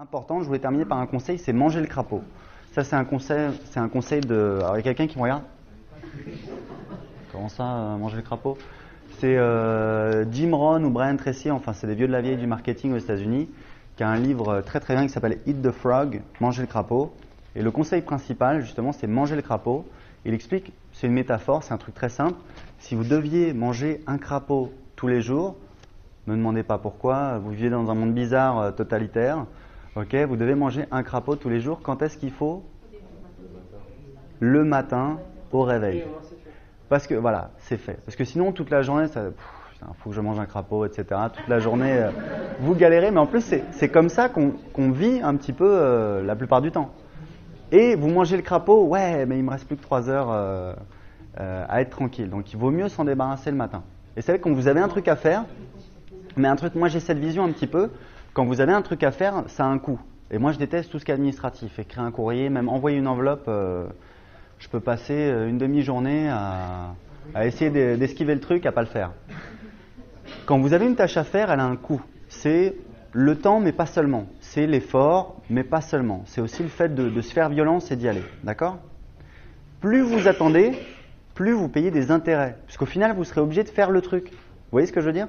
Important, je voulais terminer par un conseil, c'est manger le crapaud. Ça, c'est un conseil de... Alors, il y a quelqu'un qui me regarde? Comment ça, manger le crapaud? C'est Jim Rohn ou Brian Tracy, enfin, c'est des vieux de la vieille du marketing aux États-Unis, qui a un livre très très bien qui s'appelle Eat the Frog, manger le crapaud. Et le conseil principal, justement, c'est manger le crapaud. Il explique, c'est une métaphore, c'est un truc très simple. Si vous deviez manger un crapaud tous les jours, ne me demandez pas pourquoi, vous vivez dans un monde bizarre, totalitaire. Ok, vous devez manger un crapaud tous les jours. Quand est-ce qu'il faut? Le matin, au réveil. Parce que voilà, c'est fait. Parce que sinon, toute la journée, ça, faut que je mange un crapaud, etc. Toute la journée, vous galérez. Mais en plus, c'est comme ça qu'on vit un petit peu la plupart du temps. Et vous mangez le crapaud, ouais, mais il me reste plus que 3 heures à être tranquille. Donc, il vaut mieux s'en débarrasser le matin. Et c'est vrai que quand vous avez un truc à faire, mais un truc, moi j'ai cette vision un petit peu. Quand vous avez un truc à faire, ça a un coût. Et moi, je déteste tout ce qui est administratif. Écrire un courrier, même envoyer une enveloppe, je peux passer une demi-journée à essayer d'esquiver le truc, à pas le faire. Quand vous avez une tâche à faire, elle a un coût. C'est le temps, mais pas seulement. C'est l'effort, mais pas seulement. C'est aussi le fait de se faire violence et d'y aller. D'accord? Plus vous attendez, plus vous payez des intérêts. Parce qu'au final, vous serez obligé de faire le truc. Vous voyez ce que je veux dire?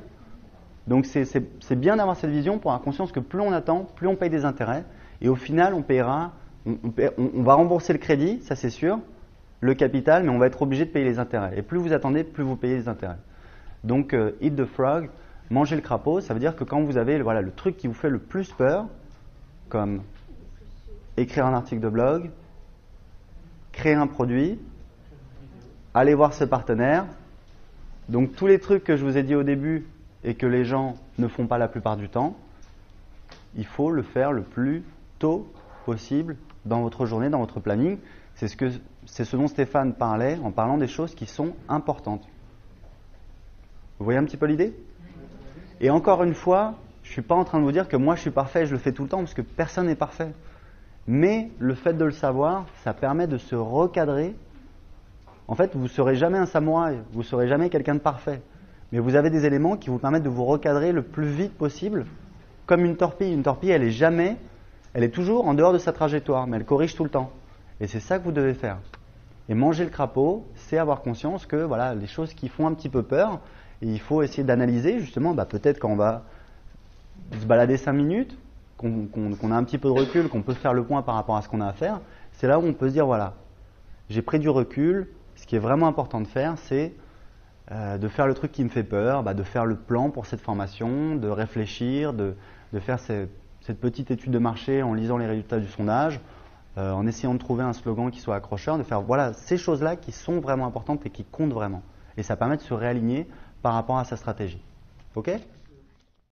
Donc c'est bien d'avoir cette vision pour avoir conscience que plus on attend, plus on paye des intérêts. Et au final, on payera, on va rembourser le crédit, ça c'est sûr, le capital, mais on va être obligé de payer les intérêts. Et plus vous attendez, plus vous payez les intérêts. Donc, eat the frog, manger le crapaud, ça veut dire que quand vous avez le truc qui vous fait le plus peur, comme écrire un article de blog, créer un produit, aller voir ce partenaire, donc tous les trucs que je vous ai dit au début et que les gens ne font pas la plupart du temps, il faut le faire le plus tôt possible dans votre journée, dans votre planning. C'est ce dont Stéphane parlait en parlant des choses qui sont importantes. Vous voyez un petit peu l'idée? Et encore une fois, je ne suis pas en train de vous dire que moi je suis parfait, je le fais tout le temps, parce que personne n'est parfait. Mais le fait de le savoir, ça permet de se recadrer. En fait, vous ne serez jamais un samouraï, vous ne serez jamais quelqu'un de parfait. Mais vous avez des éléments qui vous permettent de vous recadrer le plus vite possible, comme une torpille. Une torpille, elle est toujours en dehors de sa trajectoire, mais elle corrige tout le temps. Et c'est ça que vous devez faire. Et manger le crapaud, c'est avoir conscience que voilà, les choses qui font un petit peu peur, et il faut essayer d'analyser justement, peut-être quand on va se balader 5 minutes, qu'on a un petit peu de recul, qu'on peut faire le point par rapport à ce qu'on a à faire, c'est là où on peut se dire voilà, j'ai pris du recul, ce qui est vraiment important de faire, c'est de faire le truc qui me fait peur, de faire le plan pour cette formation, de réfléchir, de faire cette petite étude de marché en lisant les résultats du sondage, en essayant de trouver un slogan qui soit accrocheur, de faire voilà ces choses-là qui sont vraiment importantes et qui comptent vraiment. Et ça permet de se réaligner par rapport à sa stratégie. Ok ?